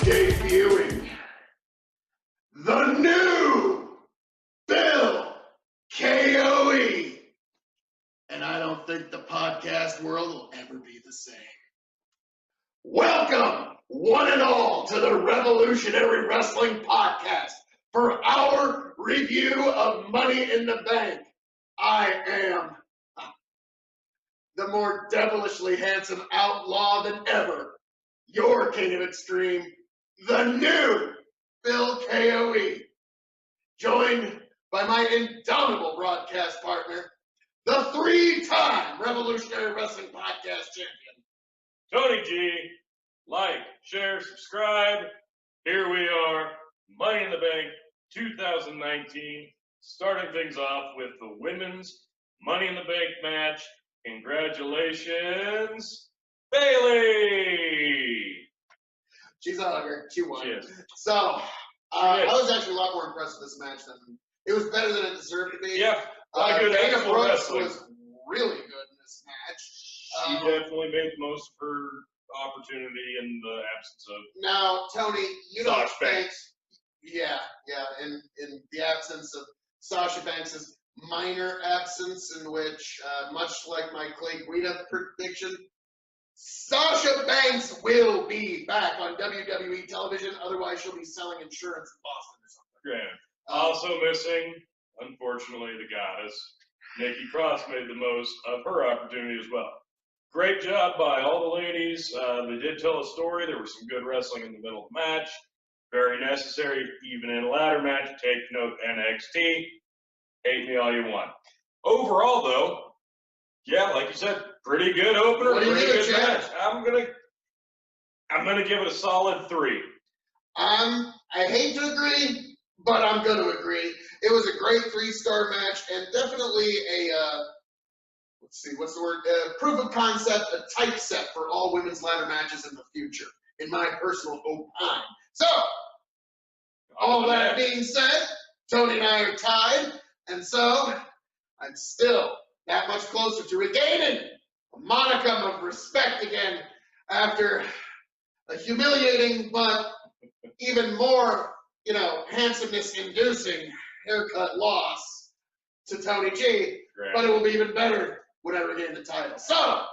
Debuting the new Bill KOE. And I don't think the podcast world will ever be the same. Welcome, one and all, to the Revolutionary Wrestling Podcast for our review of Money in the Bank. I am the more devilishly handsome outlaw than ever, your king of extreme, the new Bill KOE, joined by my indomitable broadcast partner, the three-time Revolutionary Wrestling Podcast champion, Tony G. Like, share, subscribe. Here we are, Money in the Bank 2019, starting things off with the women's Money in the Bank match. Congratulations, Bayley! She's a hugger. She won. She is. So, I was actually a lot more impressed with this match than it was better than it deserved to be. Yeah, good Dana actual Brooks wrestling. was really good in this match. She definitely made the most of her opportunity in the absence of Now, Tony, you don't Sasha think? Banks. Yeah, in the absence of Sasha Banks' minor absence, in which, much like my Clay Guida prediction, Sasha Banks will be back on WWE television. Otherwise, she'll be selling insurance in Boston or something. Yeah. Also missing, unfortunately, the goddess. Nikki Cross made the most of her opportunity as well. Great job by all the ladies. They did tell a story. There was some good wrestling in the middle of the match. Very necessary, even in a ladder match. Take note, NXT. Hate me all you want. Overall, though, yeah, like you said, pretty good opener, What do you pretty give it, good Chad? match. I'm gonna give it a solid 3. I hate to agree, but I'm going to agree. It was a great 3-star match and definitely a, let's see, what's the word? Proof of concept, a typeset for all women's ladder matches in the future, in my personal opine. So, all that being said, Tony and I are tied, and so I'm still that much closer to regaining a modicum of respect again after a humiliating but even more, handsomeness-inducing haircut loss to Tony G. Great. But it will be even better when I regain the title. So,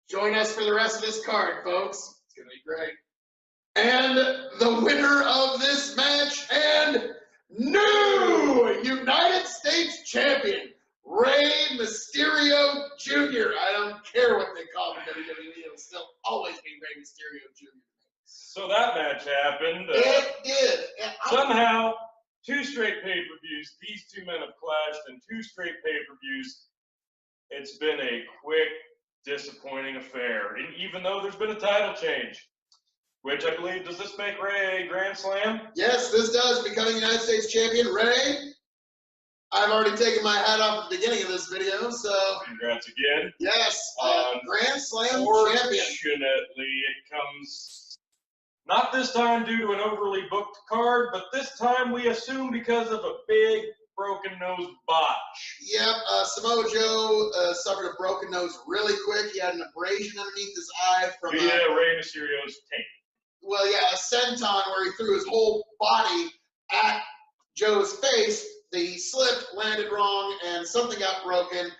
join us for the rest of this card, folks. It's going to be great. And the winner of this match and new United States champion, Rey Mysterio Jr. I don't care what they call him in WWE. It'll still always be Rey Mysterio Jr. So that match happened. It did. Somehow, 2 straight pay-per-views. These two men have clashed in 2 straight pay-per-views. It's been a quick, disappointing affair. And even though there's been a title change, which I believe, does this make Rey a Grand Slam? Yes, this does. Becoming United States champion, Rey. I've already taken my hat off at the beginning of this video, so. Congrats again. Yes, Grand Slam champion. Fortunately, it comes not this time due to an overly booked card, but this time we assume because of a big broken nose botch. Yep, Samoa Joe suffered a broken nose really quick. He had an abrasion underneath his eye from Rey Mysterio's tape. Well, yeah, a senton where he threw his whole body at Joe's face. He slipped, landed wrong, and something got broken.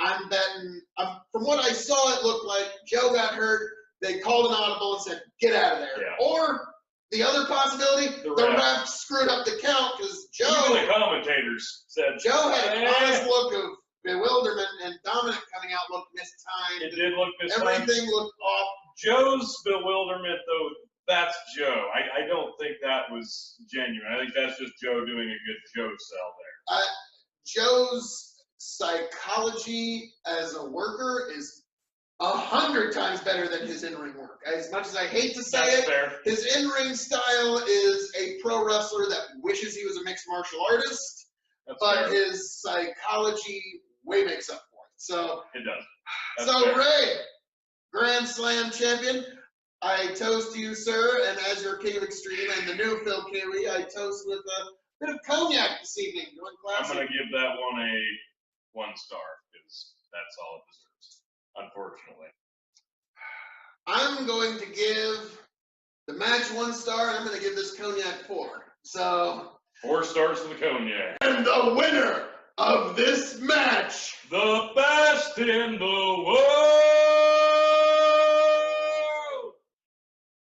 I'm betting, from what I saw, it looked like Joe got hurt. They called an audible and said, get out of there. Yeah. Or the other possibility, the ref screwed up the count because Joe. Even the commentators said Joe had an honest look of bewilderment, and Dominic coming out looked mistimed. It did look mistimed. Everything looked off. Joe's bewilderment, though, that's Joe. I don't think that was genuine. I think that's just Joe doing a good Joe sell there. Joe's psychology as a worker is 100 times better than his in-ring work. As much as I hate to say That's it, fair. his in-ring style is a pro wrestler that wishes he was a mixed martial artist, but his psychology way makes up for it. So it does. So Rey, Grand Slam champion, I toast you, sir, and as your king of extreme and the new Phil Carey, I toast with a bit of cognac this evening. Doing classic. I'm gonna give that one a 1 star because that's all it deserves. unfortunately. I'm going to give the match 1 star, and I'm going to give this cognac 4. So 4 stars to the cognac. And the winner of this match, the best in the world,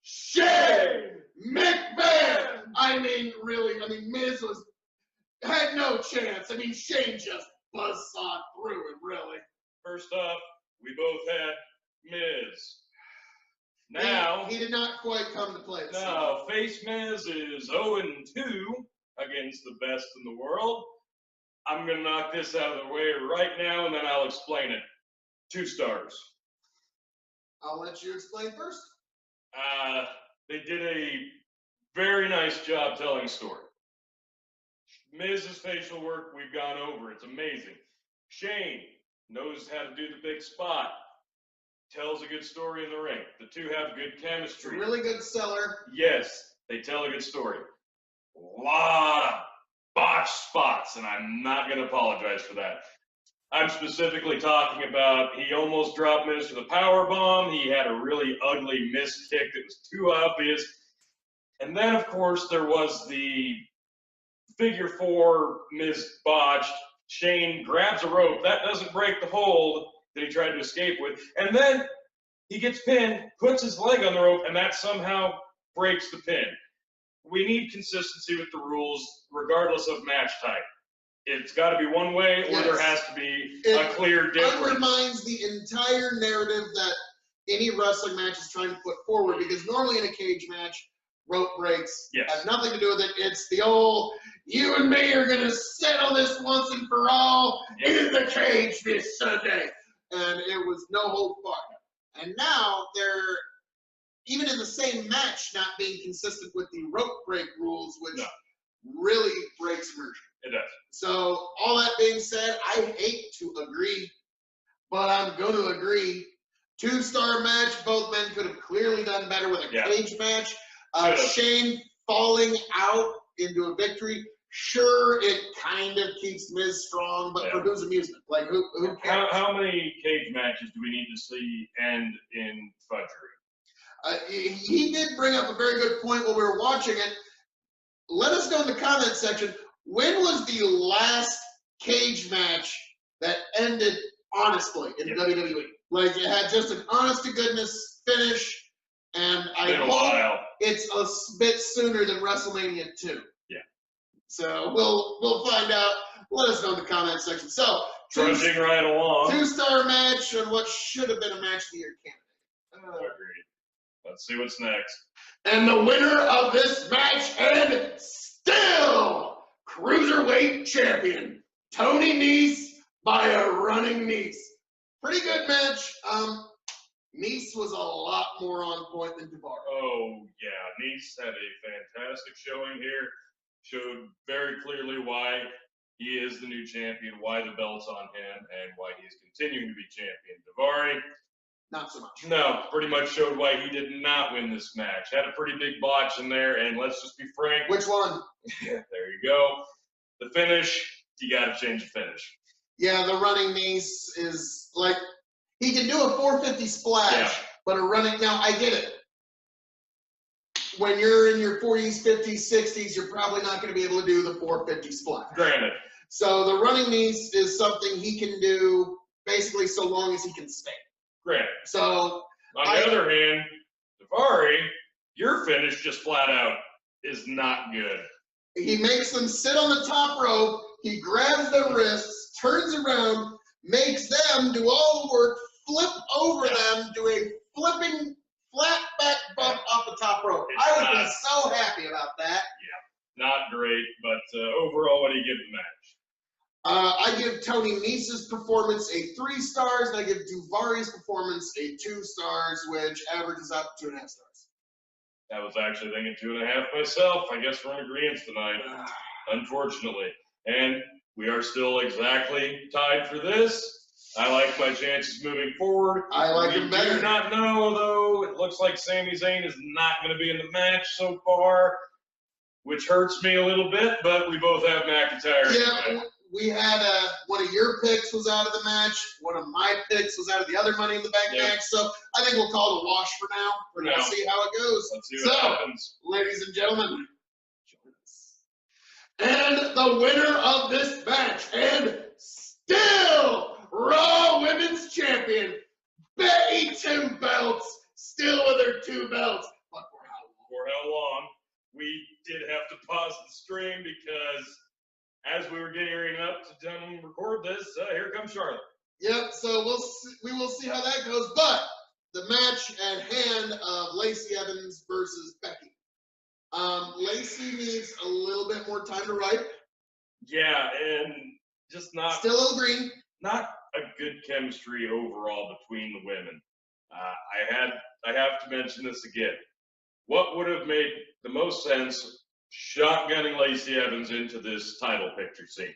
Shane McMahon. I mean, really, Miz had no chance. Shane just buzzsawed through him, really. First off, we both had Miz. Now he did not quite come to play. No, Face Miz is 0-2 against the best in the world. I'm going to knock this out of the way right now, and then I'll explain it. 2 stars. I'll let you explain first. They did a very nice job telling a story. Miz's facial work, we've gone over. It's amazing. Shane knows how to do the big spot. Tells a good story in the ring. The two have good chemistry. A really good seller. Yes, they tell a good story. A lot of botched spots, and I'm not going to apologize for that. I'm specifically talking about he almost dropped Miz for the power bomb. He had a really ugly miss kick that was too obvious. And then, of course, there was the figure 4 Miz botched. Shane grabs a rope. That doesn't break the hold that he tried to escape with. And then he gets pinned, puts his leg on the rope, and that somehow breaks the pin. We need consistency with the rules, regardless of match type. It's got to be one way, or there has to be a clear difference. It undermines the entire narrative that any wrestling match is trying to put forward, because normally in a cage match, rope breaks has nothing to do with it. It's the old, you and me are going to settle this once and for all in the cage this Sunday. And it was no hold barred. And now they're, even in the same match, not being consistent with the rope break rules, which really breaks immersion. It does. So, all that being said, I hate to agree, but I'm going to agree. 2-star match, both men could have clearly done better with a cage match. Shane falling out into a victory. Sure, it kind of keeps Miz strong, but for whose amusement? Like, who cares? How many cage matches do we need to see end in fudgery? He did bring up a very good point while we were watching it. Let us know in the comment section, when was the last cage match that ended honestly in WWE? Like, it had just an honest-to-goodness finish, and I hope it's a bit sooner than WrestleMania 2. So we'll find out. Let us know in the comment section. So trudging right along. 2-star match on what should have been a match of the year candidate. Agreed. Let's see what's next. And the winner of this match, and still cruiserweight champion, Tony Nese by a running Nese. Pretty good match. Nese was a lot more on point than Daivari. Oh yeah, Nese had a fantastic showing here. Showed very clearly why he is the new champion, why the belt's on him, and why he's continuing to be champion. Daivari, not so much. No, pretty much showed why he did not win this match. Had a pretty big botch in there, and let's just be frank. Which one? There you go. The finish, you got to change the finish. Yeah, the running Nese is like, he can do a 450 splash, but a running, now I get it. When you're in your 40s, 50s, 60s, you're probably not going to be able to do the 450 splash. Granted. So the running Nese is something he can do basically so long as he can stay. Granted. So on the other hand, Daivari, your finish just flat out is not good. He makes them sit on the top rope. He grabs their wrists, turns around, makes them do all the work, flip over them, do a flipping flat back bump off the top rope. I would be so happy about that. Yeah, not great, but overall, what do you give the match? I give Tony Nese's performance a 3 stars, and I give Daivari's performance a 2 stars, which averages out to 2.5 stars. I was actually thinking 2.5 myself. I guess we're in agreement tonight, unfortunately. And we are still exactly tied for this. I like my chances moving forward. I like them better. We do not know, though. It looks like Sami Zayn is not going to be in the match so far, which hurts me a little bit, but we both have McIntyre. Yeah, we had one of your picks was out of the match. One of my picks was out of the other Money in the Bank match. So I think we'll call it a wash for now. We'll see how it goes. Let's see what happens. Ladies and gentlemen, join us. And the winner of this match, and still Raw Women's Champion, Becky 2 belts, still with her 2 belts. But for how long? For how long? We did have to pause the stream because as we were gearing up to record this, here comes Charlotte. Yep, so we will see how that goes. But the match at hand of Lacey Evans versus Becky. Lacey needs a little bit more time to write. Yeah, and just not still a little green. Not a good chemistry overall between the women. I have to mention this again. What would have made the most sense shotgunning Lacey Evans into this title picture scene?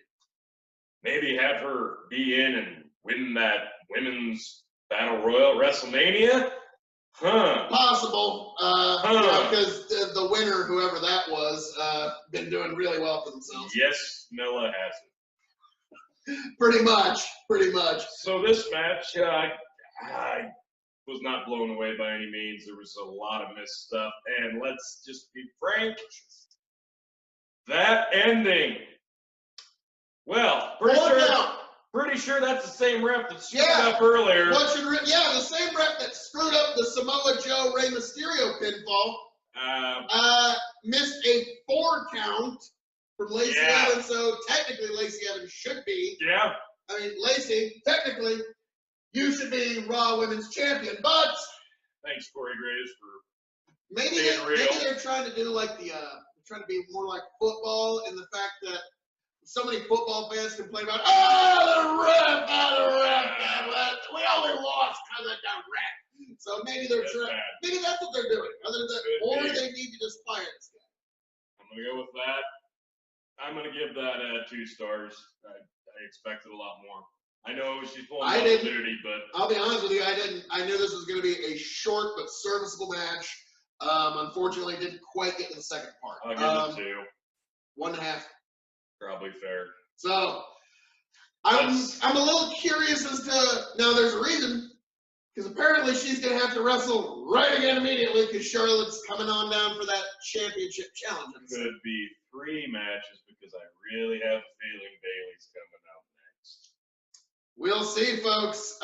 Maybe have her be in and win that women's battle royal at WrestleMania? Possible. Because the winner, whoever that was, been doing really well for themselves. Yes, Milla has it. Pretty much. So this match, I was not blown away by any means. There was a lot of missed stuff. And let's just be frank, that ending. Well, pretty sure that's the same ref that screwed up earlier. The same ref that screwed up the Samoa Joe Rey Mysterio pinfall. Missed a 4 count from Lacey Evans, so technically Lacey Evans should be. Yeah. I mean, Lacey, technically, you should be Raw Women's Champion, but thanks, Corey Graves, for maybe they're trying to do like trying to be more like football in the fact that so many football fans complain about, the ref, we only lost because of the ref. So maybe maybe that's what they're doing. Or they need to just fire this guy. I'm gonna go with that. I'm gonna give that 2 stars. I expected a lot more. I know she's pulling off the duty, but I'll be honest with you, I didn't. I knew this was going to be a short but serviceable match. Unfortunately, didn't quite get to the second part. I'll give it 2. 1.5. Probably fair. So I'm a little curious as to now. There's a reason, because apparently she's going to have to wrestle right again immediately because Charlotte's coming on down for that championship challenge. Could be 3 matches because I really have a feeling Bayley's coming out next. We'll see, folks.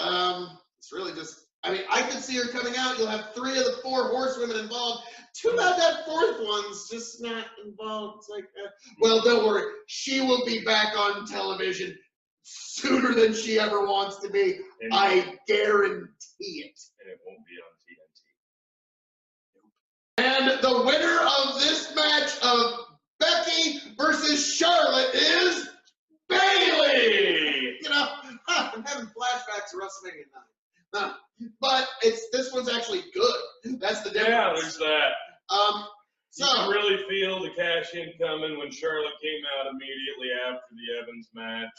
It's really just, I mean, I could see her coming out. You'll have 3 of the 4 horsewomen involved. Too bad that 4th one's just not involved. It's like, well, don't worry. She will be back on television sooner than she ever wants to be. I guarantee it. And it won't be on TNT. And the winner of this match of Becky versus Charlotte is Bayley. You know, I'm having flashbacks to WrestleMania 9. But this one's actually good. That's the difference. Yeah, there's that. So you can really feel the cash in coming when Charlotte came out immediately after the Evans match.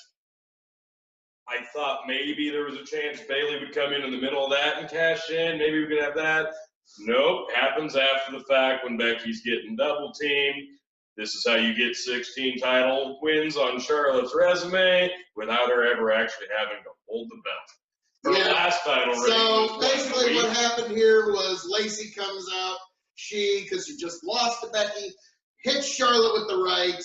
I thought maybe there was a chance Bayley would come in the middle of that and cash in. Maybe we could have that. Nope. Happens after the fact when Becky's getting double teamed. This is how you get 16 title wins on Charlotte's resume without her ever actually having to hold the belt. Her last title reign. So basically what happened here was Lacey comes out. Because she just lost to Becky, hits Charlotte with the right.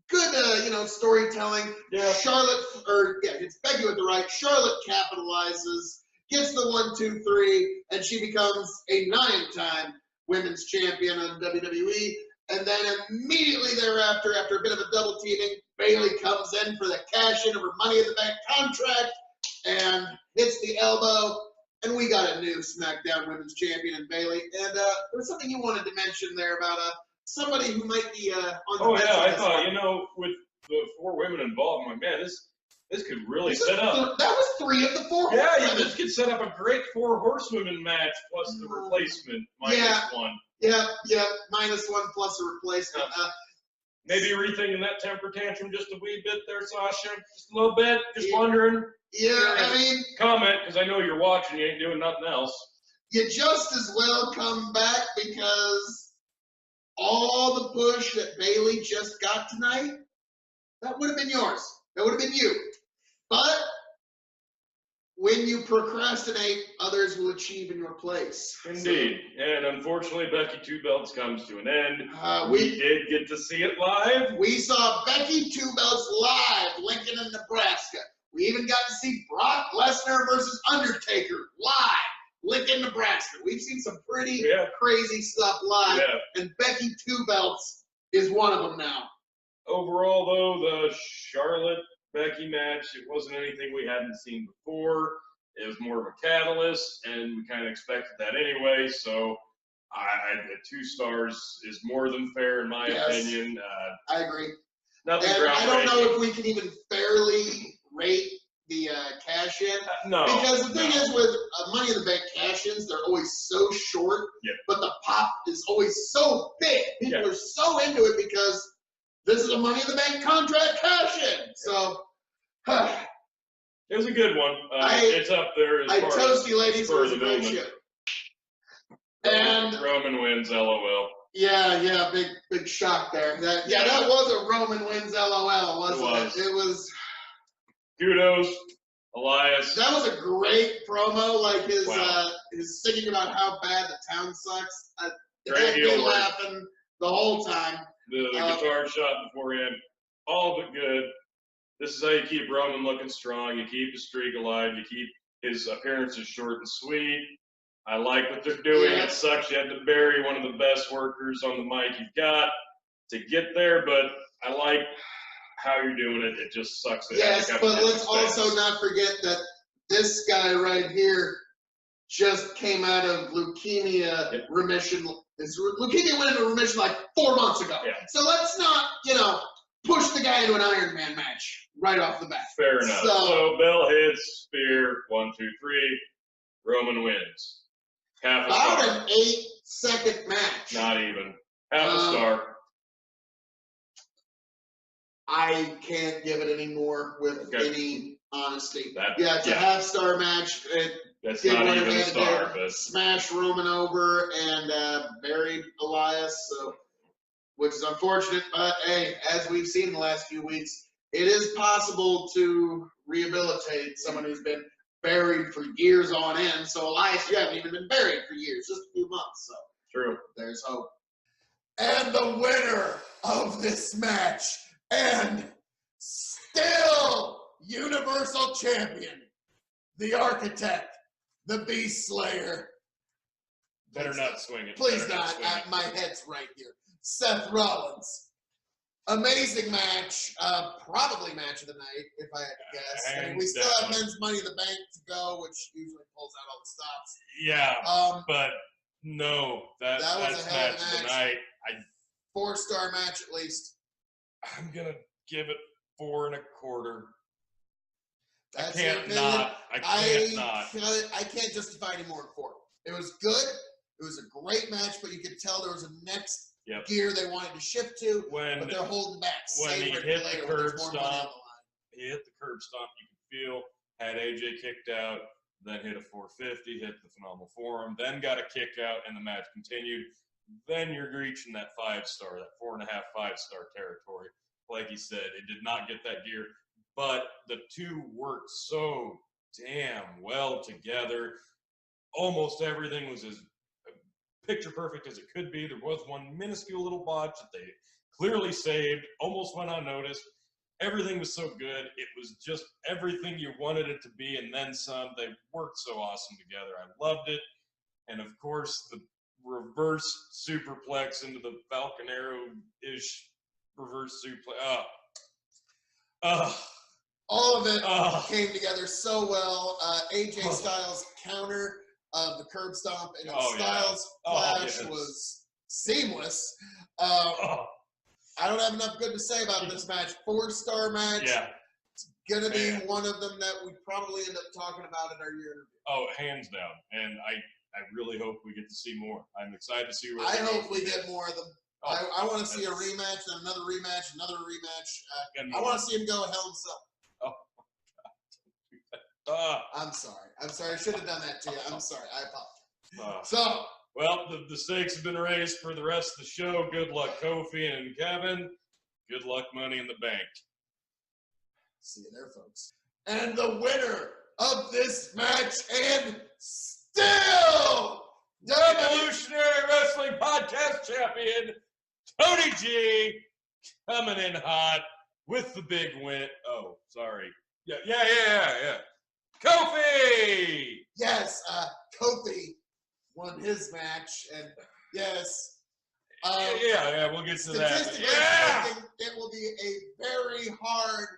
Good, storytelling. Yeah. It's Becky with the right. Charlotte capitalizes, gets the 1, 2, 3, and she becomes a 9-time women's champion of WWE. And then immediately thereafter, after a bit of a double teaming, Bayley comes in for the cash in of her Money in the Bank contract and hits the elbow. And we got a new SmackDown Women's Champion in Bayley. And there was something you wanted to mention there about somebody who might be on the Oh, yeah, I thought, with the 4 women involved, I'm like, man, this could really set up. That was 3 of the 4 Yeah, this could set up a great 4 horsewomen match plus the replacement -1. Yeah, -1 plus a replacement. Maybe rethinking that temper tantrum just a wee bit there, Sasha. Just a little bit. Just wondering. Yeah, I mean, comment, because I know you're watching. You ain't doing nothing else. You just as well come back because all the push that Bayley just got tonight that would have been yours. That would have been you. But when you procrastinate, others will achieve in your place. Indeed. So, and unfortunately, Becky Two Belts comes to an end. We did get to see it live. We saw Becky Two Belts live, Lincoln in Nebraska. We even got to see Brock Lesnar versus Undertaker live, Lincoln, Nebraska. We've seen some pretty crazy stuff live, and Becky Two Belts is one of them now. Overall, though, the Charlotte-Becky match, it wasn't anything we hadn't seen before. It was more of a catalyst, and we kind of expected that anyway. So, the 2 stars is more than fair in my opinion. I agree. Nothing and I don't know if we can even fairly rate the cash-in. No. Because the thing is with Money in the Bank cash-ins, they're always so short, but the pop is always so big. People are so into it because this is a Money in the Bank contract cash-in. So, it was a good one. It's up there. I toast you, ladies. It was a great show. And Roman wins, LOL. Yeah, big shock there. That was a Roman wins, LOL, wasn't it? It was. Kudos, Elias. That was a great promo. Like his singing about how bad the town sucks. Great heel work. Laughing the whole time. The guitar shot beforehand, all but good. This is how you keep Roman looking strong. You keep the streak alive. You keep his appearances short and sweet. I like what they're doing. It sucks you have to bury one of the best workers on the mic you've got to get there, but I like how you're doing it. It just sucks. Yes, but let's also not forget that this guy right here just came out of leukemia remission. His leukemia went into remission like 4 months ago. Yeah. So let's not, push the guy into an Iron Man match right off the bat. Fair enough. So bell hits, spear, 1, 2, 3. Roman wins. Half a star. About an 8-second match. Not even. Half a star. I can't give it any more with any honesty. It's a half-star match. That's not even a star. But smash Roman over and buried Elias, which is unfortunate. But, hey, as we've seen in the last few weeks, it is possible to rehabilitate someone who's been buried for years on end. So, Elias, you haven't even been buried for years, just a few months. So, true. There's hope. And the winner of this match and still Universal Champion, the Architect, the Beast Slayer. Better not swing it. Please not. My head's right here. Seth Rollins. Amazing match. Probably match of the night, if I had to guess. I mean, we still have men's Money in the Bank to go, which usually pulls out all the stops. Yeah. But no, that's was a hell of a match of the night. 4-star match at least. I'm gonna give it 4 1/4. That's I can't not. I can't justify any more than 4. It was good. It was a great match, but you could tell there was a next gear they wanted to shift to, but they're holding back. When he hit the curb stomp, you could feel, had AJ kicked out, then hit a 450, hit the Phenomenal Forum, then got a kick out, and the match continued. Then you're reaching that 5-star, that 4.5, 5-star territory. Like he said, it did not get that gear, but the two worked so damn well together. Almost everything was as picture perfect as it could be. There was one minuscule little botch that they clearly saved, almost went unnoticed. Everything was so good. It was just everything you wanted it to be, and then some. They worked so awesome together. I loved it. And, of course, the reverse superplex into the Falcon Arrow-ish reverse suplex. All of it came together so well. AJ Styles' counter of the curb stomp and Styles' flash was seamless. I don't have enough good to say about this match. 4-star match. Yeah. It's going to be one of them that we probably end up talking about in our year interview. Oh, hands down. And I really hope we get to see more. I'm excited to see where I hope we get more of them. I want to see a rematch, then another rematch, another rematch. I want to see him go Hell in a Cell. Oh, God. I'm sorry. I should have done that to you. I'm sorry. I apologize. Well, the stakes have been raised for the rest of the show. Good luck, Kofi and Kevin. Good luck, Money in the Bank. See you there, folks. And the winner of this match and still Revolutionary Wrestling Podcast Champion, Tony G, coming in hot with the big win. Oh, sorry. Yeah. Kofi! Yes, Kofi won his match, and yes. We'll get to that. Statistically speaking, it will be a very hard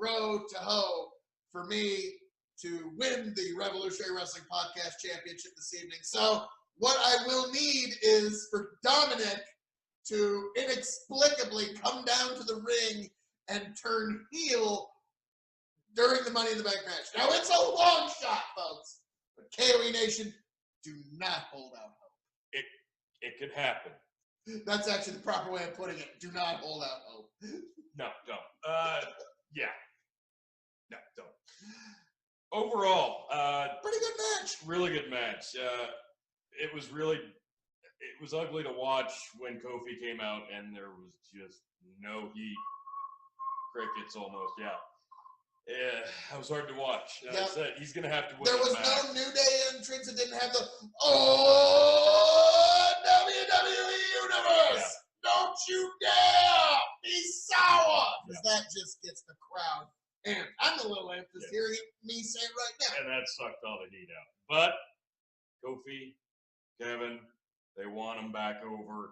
road to hoe for me to win the Revolutionary Wrestling Podcast Championship this evening. So what I will need is for Dominic to inexplicably come down to the ring and turn heel during the Money in the Bank match. Now, it's a long shot, folks, but KOE Nation, do not hold out hope. It could happen. That's actually the proper way of putting it. Do not hold out hope. No, don't. No, don't. Overall, pretty good match. Really good match. It was ugly to watch when Kofi came out, and there was just no heat. Crickets almost, yeah. It was hard to watch. I said he's gonna have to win. There was back. no New Day entrance. It didn't have the WWE Universe. Yeah. Don't you dare be sour, because that just gets the crowd amped. I'm a little amped just hearing me say it right now. And that sucked all the heat out. But Kofi, Kevin, they want him back over.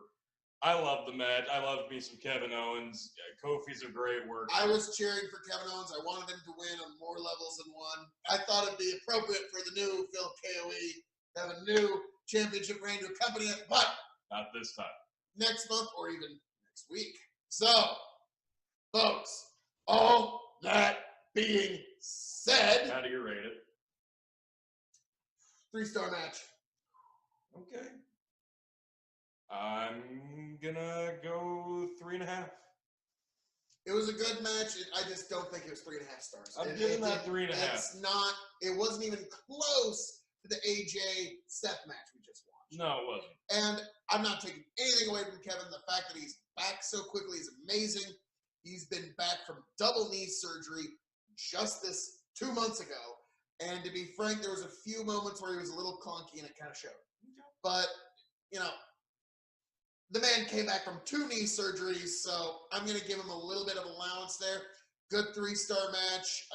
I love the match. I love me some Kevin Owens. Kofi's a great worker. I was cheering for Kevin Owens. I wanted him to win on more levels than one. I thought it'd be appropriate for the new Phil KOE to have a new championship reign to accompany it, but not this time. Next month or even next week. So, folks, all that being said, how do you rate it? 3-star match. Okay. I'm gonna go 3.5. It was a good match. I just don't think it was 3.5 stars. I'm giving that 3.5. It's not. It wasn't even close to the AJ Seth match we just watched. No, it wasn't. And I'm not taking anything away from Kevin. The fact that he's back so quickly is amazing. He's been back from double knee surgery just this 2 months ago. And to be frank, there was a few moments where he was a little clunky and it kind of showed. But, the man came back from 2 knee surgeries, so I'm going to give him a little bit of allowance there. Good 3-star match.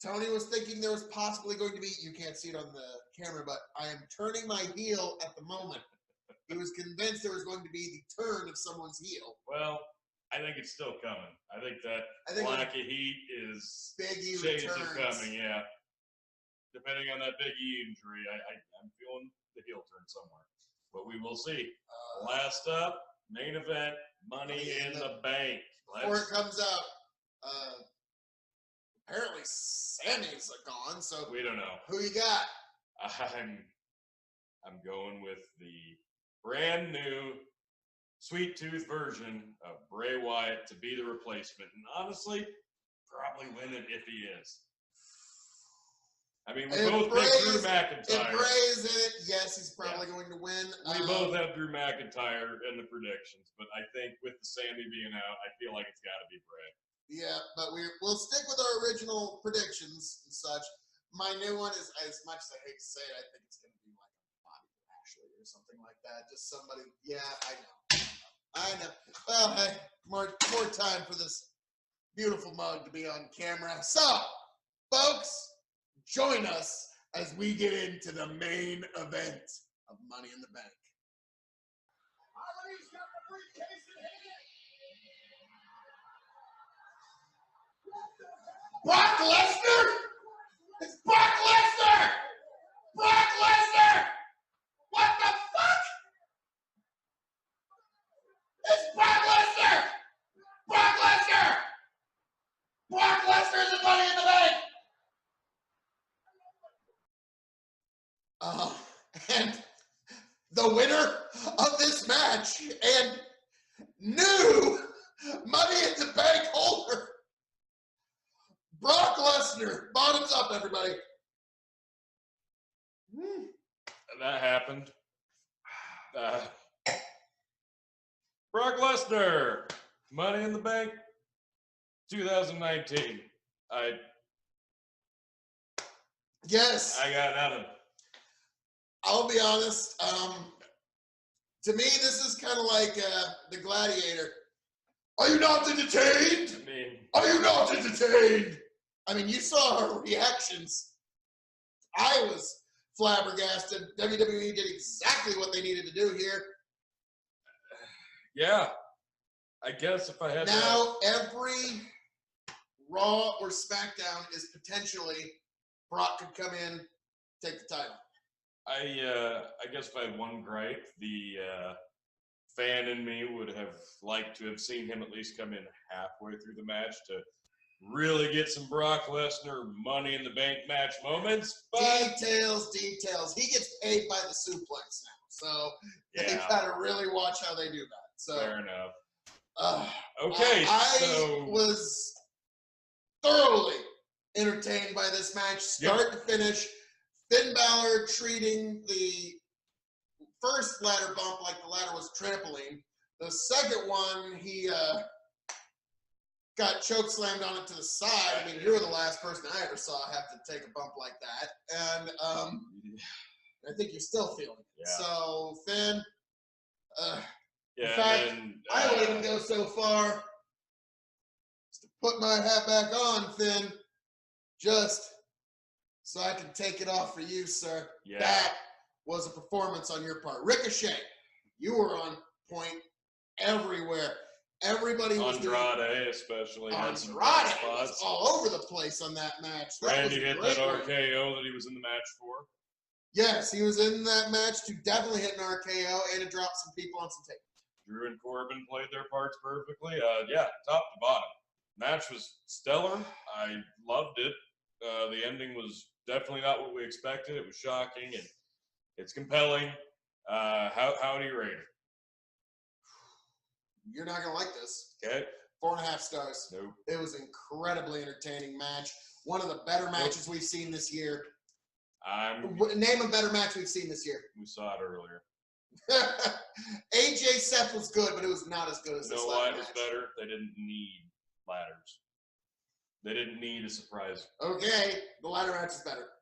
Tony was thinking there was possibly going to be, you can't see it on the camera, but I am turning my heel at the moment. He was convinced there was going to be the turn of someone's heel. Well, I think it's still coming. I think that lack of heat is Big E shades returns. are coming, yeah. Depending on that Big E injury, I'm feeling the heel turn somewhere. But we will see. Last up, main event, Money in the Bank. Before it comes out, apparently Sammy's gone, so we don't know. Who you got? I'm going with the brand new Sweet Tooth version of Bray Wyatt to be the replacement. And honestly, probably win it if he is. I mean, we both picked Drew McIntyre. If Bray is in it, yes, he's probably going to win. We both have Drew McIntyre in the predictions, but I think with the Sammy being out, I feel like it's got to be Bray. Yeah, but we'll stick with our original predictions and such. My new one is, as much as I hate to say it, I think it's going to be like Bobby Lashley or something like that. Just somebody. Yeah, I know. Well, hey, more time for this beautiful mug to be on camera. So, folks, join us as we get into the main event of Money in the Bank. Brock Lesnar? It's Brock Lesnar! Brock Lesnar! What the fuck? It's Brock Lesnar! Brock Lesnar! Brock Lesnar is the Money in the Bank! And the winner of this match and new Money in the Bank holder, Brock Lesnar. Bottoms up, everybody. That happened. Brock Lesnar, Money in the Bank 2019. Yes. I got nothing. I'll be honest. To me, this is kind of like the Gladiator. Are you not entertained? I mean, Are you not entertained? I mean, you saw her reactions. I was flabbergasted. WWE did exactly what they needed to do here. yeah. I guess if I had Now, every Raw or SmackDown is potentially Brock could come in, take the title. I guess if I had one gripe, the fan in me would have liked to have seen him at least come in halfway through the match to really get some Brock Lesnar Money in the Bank match moments. But Details. He gets paid by the suplex now, so yeah, they've got to really watch how they do that. So fair enough. Okay, so I was thoroughly entertained by this match, start to finish. Finn Balor treating the first ladder bump like the ladder was trampoline. The second one, he got choke slammed on it to the side. I mean, you were the last person I ever saw have to take a bump like that. And I think you're still feeling it. Yeah. So, Finn, yeah, in fact, then, I would even go so far as to put my hat back on, Finn, just so I can take it off for you, sir. Yeah. That was a performance on your part. Ricochet, you were on point everywhere. Everybody was Andrade especially had some Andrade spots. was all over the place on that match. Randy hit that one. RKO that he was in the match for. Yes, he was in that match to definitely hit an RKO and to drop some people on some tape. Drew and Corbin played their parts perfectly. Yeah, top to bottom. Match was stellar. I loved it. The ending was definitely not what we expected. It was shocking and it's compelling. How do you rate it? You're not gonna like this. Okay. 4.5 stars. Nope. It was an incredibly entertaining match. One of the better matches we've seen this year. Name a better match we've seen this year. We saw it earlier. AJ Seth was good, but it was not as good as this You know ladder why it match. was better? They didn't need ladders. They didn't need a surprise. Okay, the ladder match is better.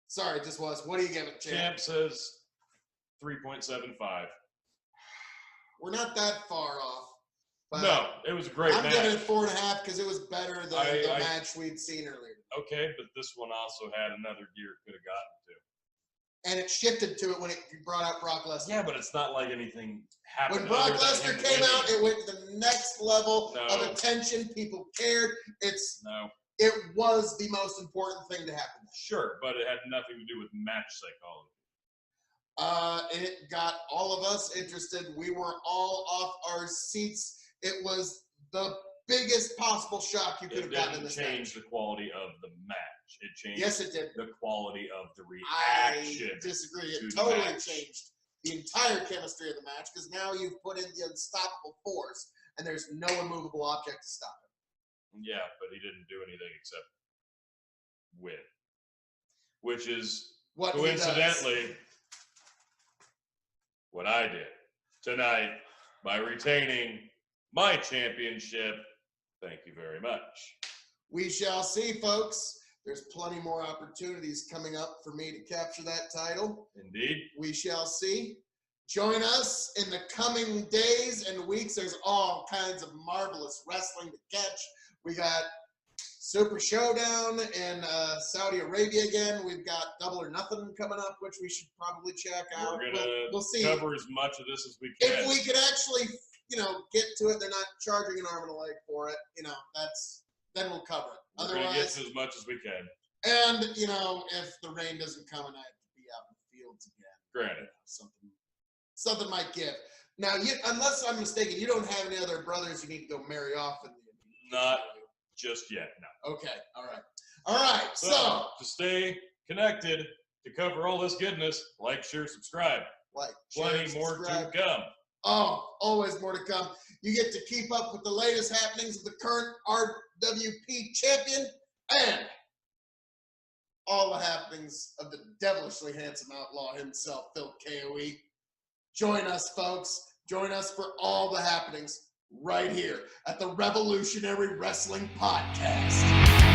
Sorry, it just was. What do you give it, Champ? Champ says 3.75. We're not that far off. But no, it was a great match. I'm giving it 4.5 because it was better than the match we'd seen earlier. Okay, but this one also had another gear it could have gotten to. And it shifted to it when it brought out Brock Lesnar. Yeah, but it's not like anything happened. When Brock Lesnar came out, it went to the next level of attention. People cared. It was the most important thing to happen. Sure, but it had nothing to do with match psychology. It got all of us interested. We were all off our seats. It was the biggest possible shock you could have gotten in this match. It didn't change the quality of the match. It changed the quality of the reaction. I disagree. It totally changed the entire chemistry of the match because now you've put in the unstoppable force and there's no immovable object to stop it. Yeah, but he didn't do anything except win. Which is, what coincidentally, what I did tonight by retaining my championship. Thank you very much. We shall see, folks. There's plenty more opportunities coming up for me to capture that title. Indeed. We shall see. Join us in the coming days and weeks. There's all kinds of marvelous wrestling to catch. We got Super Showdown in Saudi Arabia again. We've got Double or Nothing coming up, which we should probably check out. We'll see. Cover as much of this as we can. If we could actually, get to it, they're not charging an arm and a leg for it. Then we'll cover it. We're going to get to as much as we can. And, if the rain doesn't come and I have to be out in the fields again. Granted. Something might give. Now, unless I'm mistaken, you don't have any other brothers you need to go marry off in the Not just yet, no. Okay, all right. So to stay connected, to cover all this goodness, like, share, subscribe. Plenty more to come. Oh, always more to come. You get to keep up with the latest happenings of the current RWP champion and all the happenings of the devilishly handsome outlaw himself, Phil KOE. Join us, folks. Join us for all the happenings. right here at the Revolutionary Wrestling Podcast.